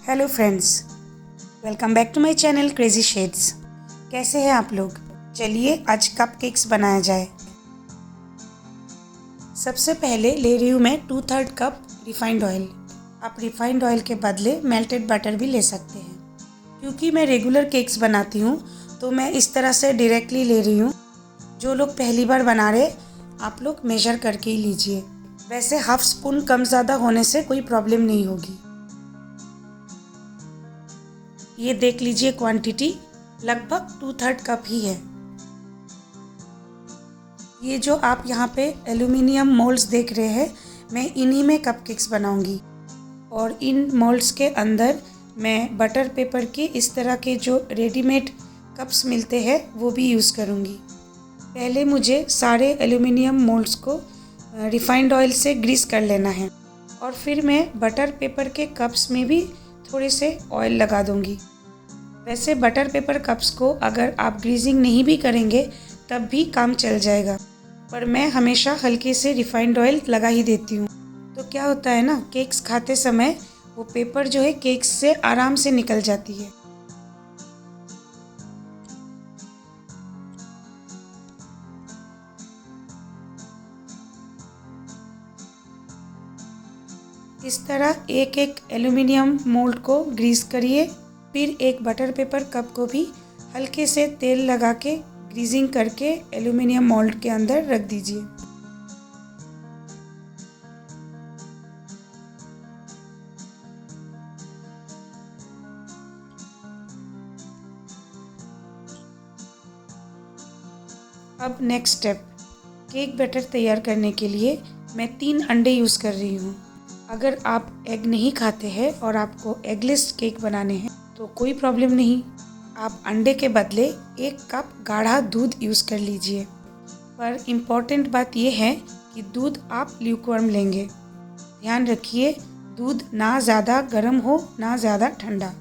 Hello friends, welcome back to my channel crazy shades. कैसे हैं आप लोग? चलिए आज कप केक्स बनाया जाए। सबसे पहले ले रही हूँ मैं 2/3 कप रिफाइंड ऑयल। आप रिफाइंड ऑयल के बदले मेल्टेड बटर भी ले सकते हैं। क्योंकि मैं रेगुलर केक्स बनाती हूँ तो मैं इस तरह से डायरेक्टली ले रही हूँ। जो लोग पहली बार बना रहे आप लोग मेजर करके ही लीजिए। वैसे हाफ स्पून कम ज़्यादा होने से कोई प्रॉब्लम नहीं होगी। ये देख लीजिए क्वांटिटी लगभग 2/3 कप ही है। ये जो आप यहाँ पे एल्यूमिनियम मोल्ड्स देख रहे हैं, मैं इन्हीं में कपकेक्स बनाऊंगी। और इन मोल्ड्स के अंदर मैं बटर पेपर के इस तरह के जो रेडीमेड कप्स मिलते हैं वो भी यूज़ करूँगी। पहले मुझे सारे एल्यूमिनियम मोल्ड्स को रिफाइंड ऑयल से ग्रीस कर लेना है और फिर मैं बटर पेपर के कप्स में भी थोड़े से ऑयल लगा दूंगी। वैसे बटर पेपर कप्स को अगर आप ग्रीजिंग नहीं भी करेंगे तब भी काम चल जाएगा, पर मैं हमेशा हल्के से रिफाइंड ऑयल लगा ही देती हूँ। तो क्या होता है ना, केक्स खाते समय वो पेपर जो है केक्स से आराम से निकल जाती है। इस तरह एक एक एल्यूमिनियम मोल्ड को ग्रीस करिए। फिर एक बटर पेपर कप को भी हल्के से तेल लगा के ग्रीजिंग करके एल्यूमिनियम मोल्ड के अंदर रख दीजिए। अब नेक्स्ट स्टेप, केक बैटर तैयार करने के लिए मैं 3 अंडे यूज़ कर रही हूँ। अगर आप एग नहीं खाते हैं और आपको एगलेस केक बनाने हैं तो कोई प्रॉब्लम नहीं, आप अंडे के बदले 1 कप गाढ़ा दूध यूज़ कर लीजिए। पर इम्पॉर्टेंट बात यह है कि दूध आप ल्यूकवार्म लेंगे। ध्यान रखिए दूध ना ज़्यादा गर्म हो ना ज़्यादा ठंडा।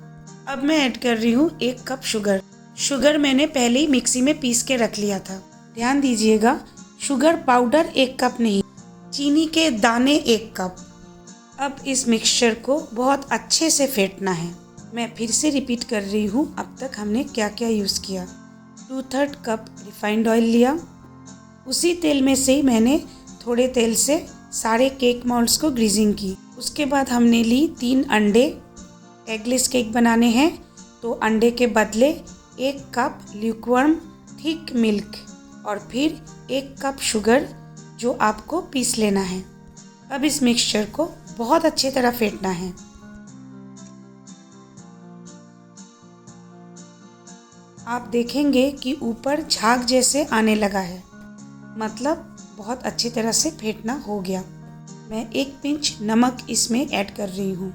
अब मैं ऐड कर रही हूँ 1 कप शुगर। शुगर मैंने पहले ही मिक्सी में पीस के रख लिया था। ध्यान दीजिएगा शुगर पाउडर 1 कप नहीं, चीनी के दाने 1 कप। अब इस मिक्सचर को बहुत अच्छे से फेंटना है। मैं फिर से रिपीट कर रही हूँ, अब तक हमने क्या क्या यूज़ किया। 2/3 कप रिफाइंड ऑयल लिया, उसी तेल में से मैंने थोड़े तेल से सारे केक मोल्ड्स को ग्रीजिंग की। उसके बाद हमने ली 3 अंडे। एगलेस केक बनाने हैं तो अंडे के बदले 1 कप ल्यूकवार्म थिक मिल्क और फिर 1 कप शुगर जो आपको पीस लेना है। अब इस मिक्सचर को बहुत अच्छी तरह फेंटना है। आप देखेंगे कि ऊपर झाग जैसे आने लगा है, मतलब बहुत अच्छी तरह से फेंटना हो गया। मैं 1 पिंच नमक इसमें ऐड कर रही हूँ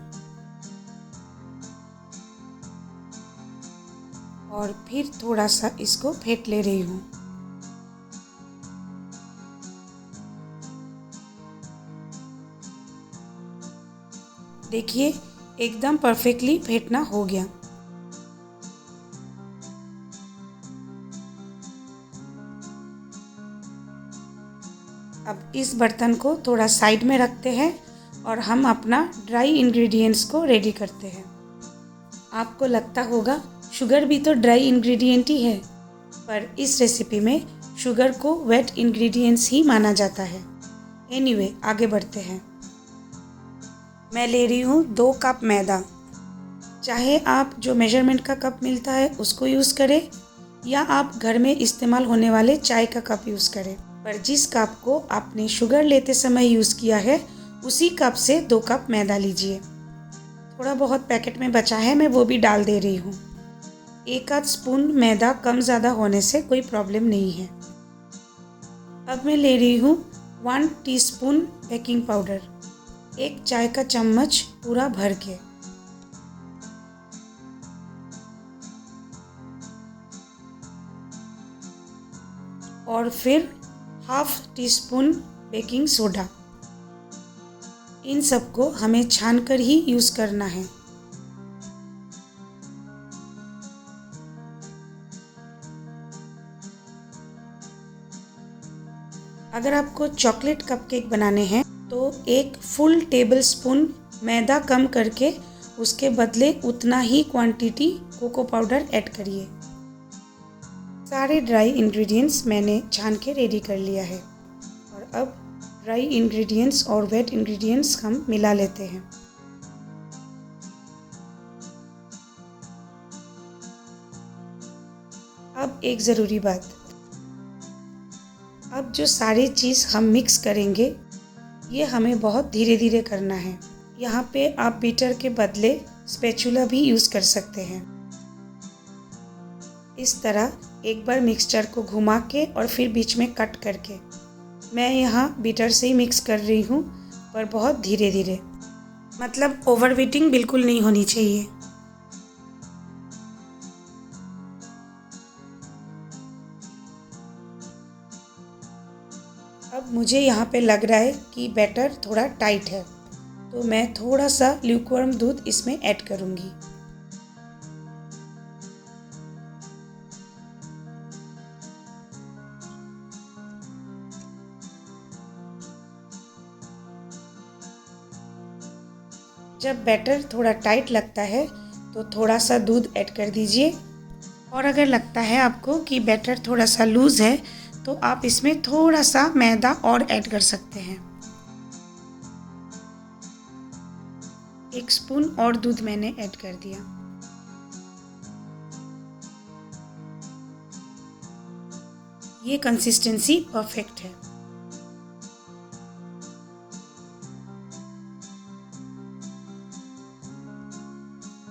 और फिर थोड़ा सा इसको फेंट ले रही हूँ। देखिए एकदम परफेक्टली फेंटना हो गया। अब इस बर्तन को थोड़ा साइड में रखते हैं और हम अपना ड्राई इंग्रेडिएंट्स को रेडी करते हैं। आपको लगता होगा शुगर भी तो ड्राई इंग्रेडिएंट ही है, पर इस रेसिपी में शुगर को वेट इंग्रेडिएंट्स ही माना जाता है। एनीवे, आगे बढ़ते हैं। मैं ले रही हूँ 2 कप मैदा। चाहे आप जो मेजरमेंट का कप मिलता है उसको यूज़ करें या आप घर में इस्तेमाल होने वाले चाय का कप यूज़ करें, पर जिस कप को आपने शुगर लेते समय यूज़ किया है उसी कप से 2 कप मैदा लीजिए। थोड़ा बहुत पैकेट में बचा है, मैं वो भी डाल दे रही हूँ। 1 आध स्पून मैदा कम ज़्यादा होने से कोई प्रॉब्लम नहीं है। अब मैं ले रही हूँ 1 टीस्पून बेकिंग पाउडर, 1 चाय का चम्मच पूरा भर के। और फिर 1/2 टीस्पून बेकिंग सोडा। इन सबको हमें छानकर ही यूज़ करना है। अगर आपको चॉकलेट कपकेक बनाने हैं तो 1 फुल टेबल स्पून मैदा कम करके उसके बदले उतना ही क्वांटिटी कोको पाउडर ऐड करिए। सारे ड्राई इंग्रेडिएंट्स मैंने छान के रेडी कर लिया है और अब ड्राई इंग्रेडिएंट्स और वेट इंग्रेडिएंट्स हम मिला लेते हैं। अब एक ज़रूरी बात, अब जो सारी चीज़ हम मिक्स करेंगे ये हमें बहुत धीरे धीरे करना है। यहाँ पे आप बीटर के बदले स्पैचुला भी यूज़ कर सकते हैं। इस तरह एक बार मिक्सचर को घुमा के और फिर बीच में कट करके मैं यहाँ बीटर से ही मिक्स कर रही हूँ, पर बहुत धीरे धीरे, मतलब ओवर बीटिंग बिल्कुल नहीं होनी चाहिए। अब मुझे यहाँ पे लग रहा है कि बैटर थोड़ा टाइट है, तो मैं थोड़ा सा ल्यूकवार्म दूध इसमें ऐड करूँगी। जब बैटर थोड़ा टाइट लगता है तो थोड़ा सा दूध ऐड कर दीजिए, और अगर लगता है आपको कि बैटर थोड़ा सा लूज़ है तो आप इसमें थोड़ा सा मैदा और ऐड कर सकते हैं। 1 स्पून और दूध मैंने ऐड कर दिया। ये कंसिस्टेंसी परफेक्ट है।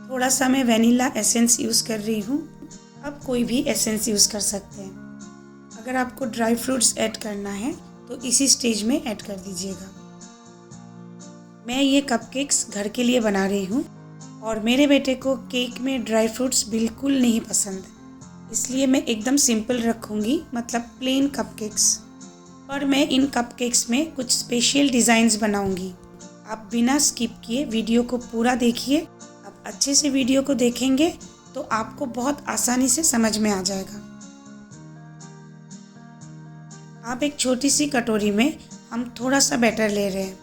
थोड़ा सा मैं वनीला एसेंस यूज़ कर रही हूँ, आप कोई भी एसेंस यूज़ कर सकते हैं। अगर आपको ड्राई फ्रूट्स ऐड करना है तो इसी स्टेज में ऐड कर दीजिएगा। मैं ये कपकेक्स घर के लिए बना रही हूँ और मेरे बेटे को केक में ड्राई फ्रूट्स बिल्कुल नहीं पसंद, इसलिए मैं एकदम सिंपल रखूँगी, मतलब प्लेन कपकेक्स। और मैं इन कपकेक्स में कुछ स्पेशल डिज़ाइंस बनाऊँगी। आप बिना स्किप किए वीडियो को पूरा देखिए। आप अच्छे से वीडियो को देखेंगे तो आपको बहुत आसानी से समझ में आ जाएगा। आप एक छोटी सी कटोरी में हम थोड़ा सा बैटर ले रहे हैं।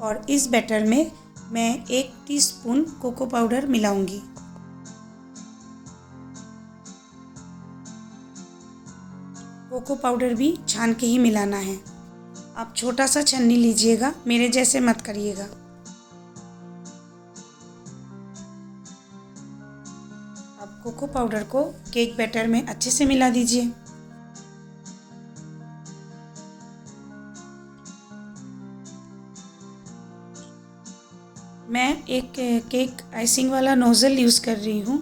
और इस बैटर में मैं 1 टीस्पून कोको पाउडर मिलाऊंगी। कोको पाउडर भी छान के ही मिलाना है। आप छोटा सा छन्नी लीजिएगा, मेरे जैसे मत करिएगा। अब कोको पाउडर को केक बैटर में अच्छे से मिला दीजिए। मैं एक केक आइसिंग वाला नोज़ल यूज़ कर रही हूँ।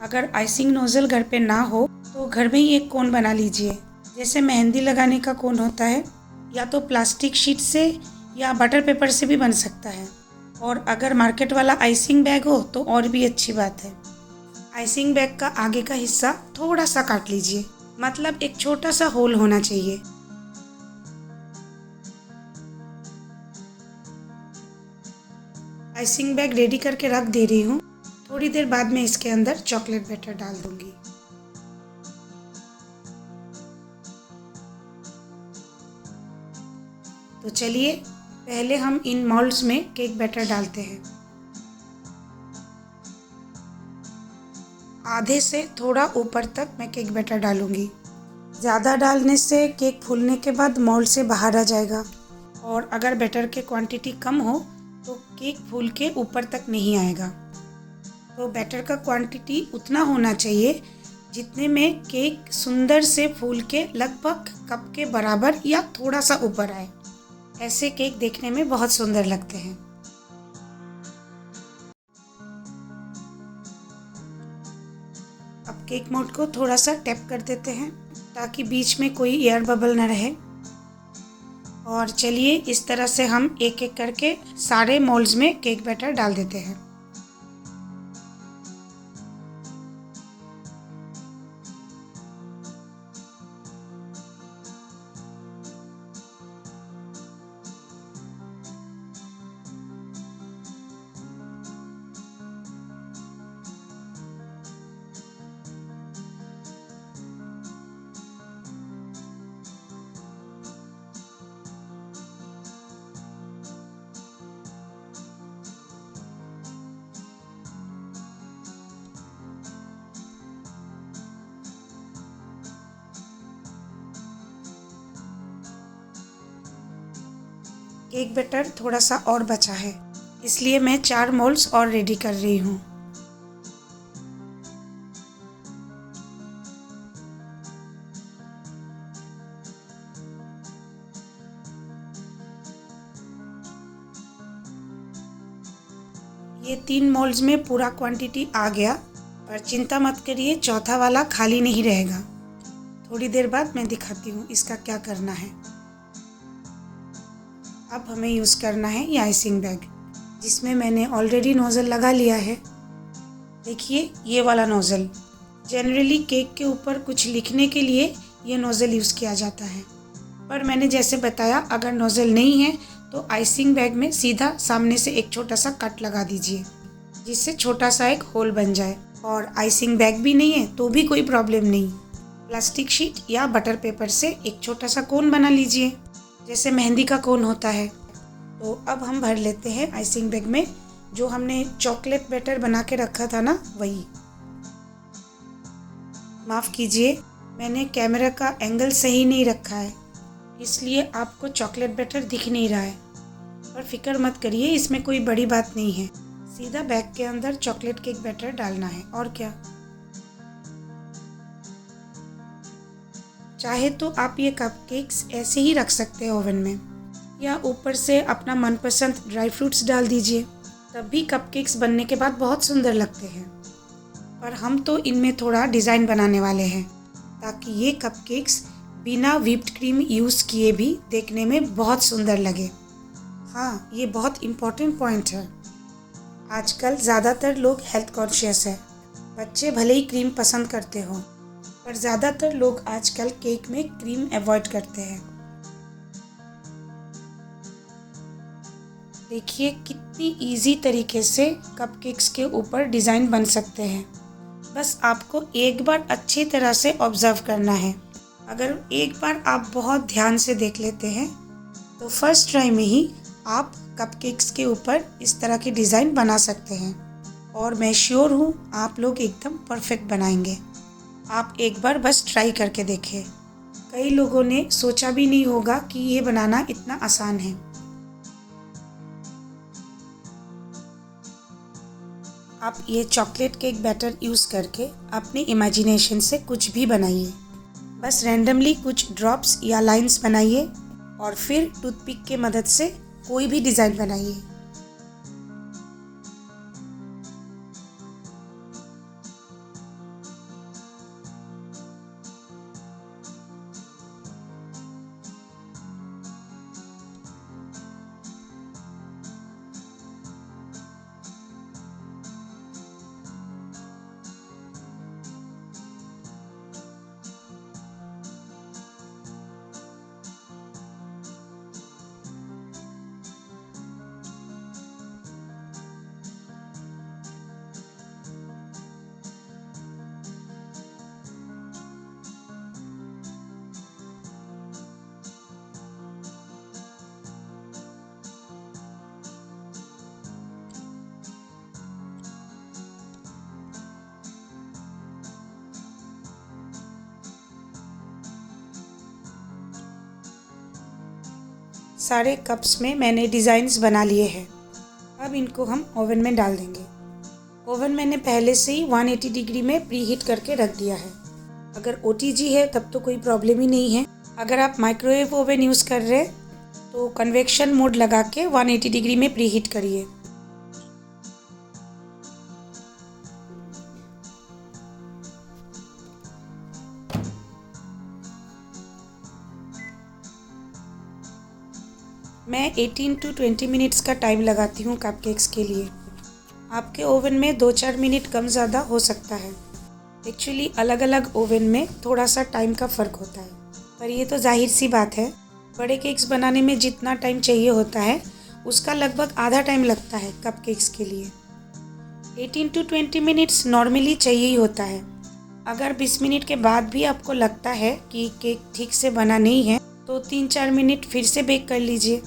अगर आइसिंग नोज़ल घर पे ना हो तो घर में ही एक कोन बना लीजिए, जैसे मेहंदी लगाने का कोन होता है, या तो प्लास्टिक शीट से या बटर पेपर से भी बन सकता है। और अगर मार्केट वाला आइसिंग बैग हो तो और भी अच्छी बात है। आइसिंग बैग का आगे का हिस्सा थोड़ा सा काट लीजिए, मतलब एक छोटा सा होल होना चाहिए। आइसिंग बैग रेडी करके रख दे रही हूँ। थोड़ी देर बाद में इसके अंदर चॉकलेट बैटर डाल दूंगी। तो चलिए पहले हम इन मोल्ड्स में केक बैटर डालते हैं। आधे से थोड़ा ऊपर तक मैं केक बैटर डालूंगी। ज़्यादा डालने से केक फूलने के बाद मोल्ड से बाहर आ जाएगा, और अगर बैटर की क्वांटिटी कम हो तो केक फूल के ऊपर तक नहीं आएगा। तो बैटर का क्वांटिटी उतना होना चाहिए जितने में केक सुंदर से फूल के लगभग कप के बराबर या थोड़ा सा ऊपर आए। ऐसे केक देखने में बहुत सुंदर लगते हैं। अब केक मोल्ड को थोड़ा सा टैप कर देते हैं ताकि बीच में कोई एयर बबल न रहे। और चलिए इस तरह से हम एक एक करके सारे मोल्ड्स में केक बैटर डाल देते हैं। केक बैटर थोड़ा सा और बचा है, इसलिए मैं 4 मोल्ड्स और रेडी कर रही हूँ। ये 3 मोल्ड्स में पूरा क्वांटिटी आ गया, पर चिंता मत करिए, चौथा वाला खाली नहीं रहेगा। थोड़ी देर बाद मैं दिखाती हूँ इसका क्या करना है। अब हमें यूज़ करना है ये आइसिंग बैग, जिसमें मैंने ऑलरेडी नोज़ल लगा लिया है। देखिए ये वाला नोज़ल, जनरली केक के ऊपर कुछ लिखने के लिए ये नोज़ल यूज़ किया जाता है, पर मैंने जैसे बताया अगर नोज़ल नहीं है तो आइसिंग बैग में सीधा सामने से एक छोटा सा कट लगा दीजिए, जिससे छोटा सा एक होल बन जाए। और आइसिंग बैग भी नहीं है तो भी कोई प्रॉब्लम नहीं, प्लास्टिक शीट या बटर पेपर से एक छोटा सा कोन बना लीजिए, जैसे मेहंदी का कोन होता है। तो अब हम भर लेते हैं आइसिंग बैग में जो हमने चॉकलेट बैटर बना के रखा था ना, वही। माफ़ कीजिए, मैंने कैमरा का एंगल सही नहीं रखा है, इसलिए आपको चॉकलेट बैटर दिख नहीं रहा है, पर फिक्र मत करिए, इसमें कोई बड़ी बात नहीं है। सीधा बैग के अंदर चॉकलेट केक बैटर डालना है और क्या। चाहे तो आप ये कपकेक्स ऐसे ही रख सकते हैं ओवन में, या ऊपर से अपना मनपसंद ड्राई फ्रूट्स डाल दीजिए, तब भी कपकेक्स बनने के बाद बहुत सुंदर लगते हैं। पर हम तो इनमें थोड़ा डिज़ाइन बनाने वाले हैं, ताकि ये कपकेक्स बिना व्हिप्ड क्रीम यूज़ किए भी देखने में बहुत सुंदर लगे। हाँ, ये बहुत इम्पोर्टेंट पॉइंट है। आजकल ज़्यादातर लोग हेल्थ कॉन्शियस है। बच्चे भले ही क्रीम पसंद करते हो, पर ज़्यादातर लोग आजकल केक में क्रीम अवॉइड करते हैं। देखिए कितनी इजी तरीके से कपकेक्स के ऊपर डिज़ाइन बन सकते हैं। बस आपको एक बार अच्छी तरह से ऑब्ज़र्व करना है। अगर एक बार आप बहुत ध्यान से देख लेते हैं तो फर्स्ट ट्राई में ही आप कपकेक्स के ऊपर इस तरह की डिज़ाइन बना सकते हैं, और मैं श्योर हूँ आप लोग एकदम परफेक्ट बनाएंगे। आप एक बार बस ट्राई करके देखें। कई लोगों ने सोचा भी नहीं होगा कि ये बनाना इतना आसान है। आप ये चॉकलेट केक बैटर यूज़ करके अपनी इमेजिनेशन से कुछ भी बनाइए। बस रैंडमली कुछ ड्रॉप्स या लाइंस बनाइए और फिर टूथपिक के मदद से कोई भी डिज़ाइन बनाइए। सारे कप्स में मैंने डिज़ाइंस बना लिए हैं। अब इनको हम ओवन में डाल देंगे। ओवन मैंने पहले से ही 180 डिग्री में प्री हीट करके रख दिया है। अगर OTG है तब तो कोई प्रॉब्लम ही नहीं है। अगर आप माइक्रोवेव ओवन यूज़ कर रहे हैं तो कन्वेक्शन मोड लगा के 180 डिग्री में प्री हीट करिए। मैं 18 to 20 मिनट्स का टाइम लगाती हूँ कपकेक्स के लिए। आपके ओवन में 2-4 मिनट कम ज़्यादा हो सकता है। एक्चुअली अलग अलग ओवन में थोड़ा सा टाइम का फ़र्क होता है, पर ये तो जाहिर सी बात है, बड़े केक्स बनाने में जितना टाइम चाहिए होता है उसका लगभग आधा टाइम लगता है कपकेक्स के लिए। 18 to 20 मिनट्स नॉर्मली चाहिए ही होता है। अगर 20 मिनट के बाद भी आपको लगता है कि केक ठीक से बना नहीं है तो 3-4 मिनट फिर से बेक कर लीजिए।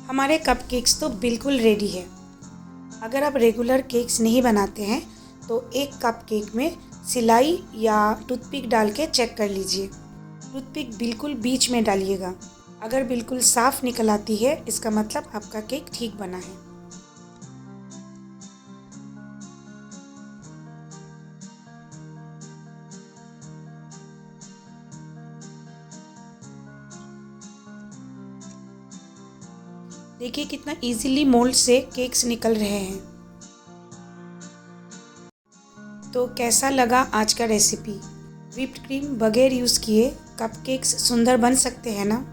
हमारे कपकेक्स तो बिल्कुल रेडी है। अगर आप रेगुलर केक्स नहीं बनाते हैं तो एक कप केक में सिलाई या टूथपिक डाल के चेक कर लीजिए। टूथपिक बिल्कुल बीच में डालिएगा। अगर बिल्कुल साफ निकल आती है, इसका मतलब आपका केक ठीक बना है। देखिए कितना इजीली मोल्ड से केक्स निकल रहे हैं। तो कैसा लगा आज का रेसिपी? व्हिप्ड क्रीम बगैर यूज़ किए कपकेक्स सुंदर बन सकते हैं ना?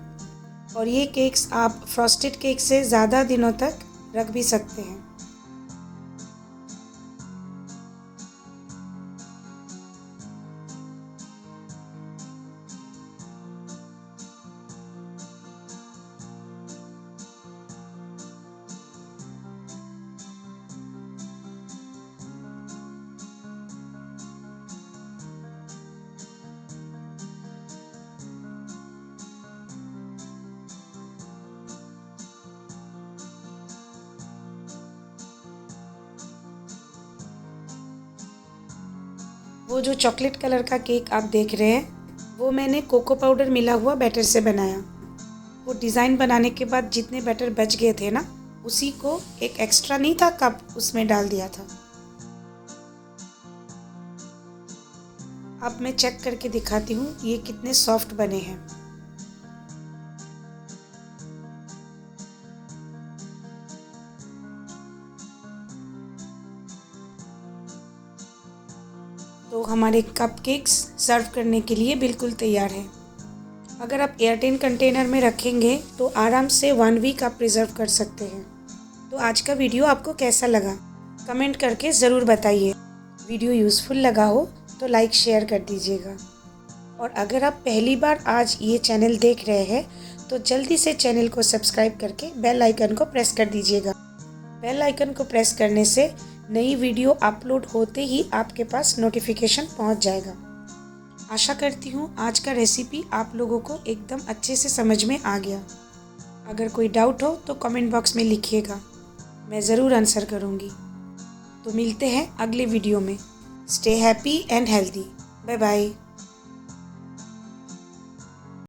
और ये केक्स आप फ्रॉस्टेड केक से ज़्यादा दिनों तक रख भी सकते हैं। वो जो चॉकलेट कलर का केक आप देख रहे हैं, वो मैंने कोको पाउडर मिला हुआ बैटर से बनाया। वो डिज़ाइन बनाने के बाद जितने बैटर बच गए थे ना, उसी को एक एक्स्ट्रा नहीं था कप उसमें डाल दिया था। अब मैं चेक करके दिखाती हूँ ये कितने सॉफ्ट बने हैं। तो हमारे कपकेक्स सर्व करने के लिए बिल्कुल तैयार हैं। अगर आप एयरटाइट कंटेनर में रखेंगे तो आराम से 1 वीक आप प्रिजर्व कर सकते हैं। तो आज का वीडियो आपको कैसा लगा? कमेंट करके ज़रूर बताइए। वीडियो यूज़फुल लगा हो तो लाइक शेयर कर दीजिएगा। और अगर आप पहली बार आज ये चैनल देख रहे हैं तो जल्दी से चैनल को सब्सक्राइब करके बेल आइकन को प्रेस कर दीजिएगा। बेल आइकन को प्रेस करने से नई वीडियो अपलोड होते ही आपके पास नोटिफिकेशन पहुंच जाएगा। आशा करती हूँ आज का रेसिपी आप लोगों को एकदम अच्छे से समझ में आ गया। अगर कोई डाउट हो तो कमेंट बॉक्स में लिखिएगा, मैं ज़रूर आंसर करूँगी। तो मिलते हैं अगले वीडियो में। Stay happy and healthy. Bye bye.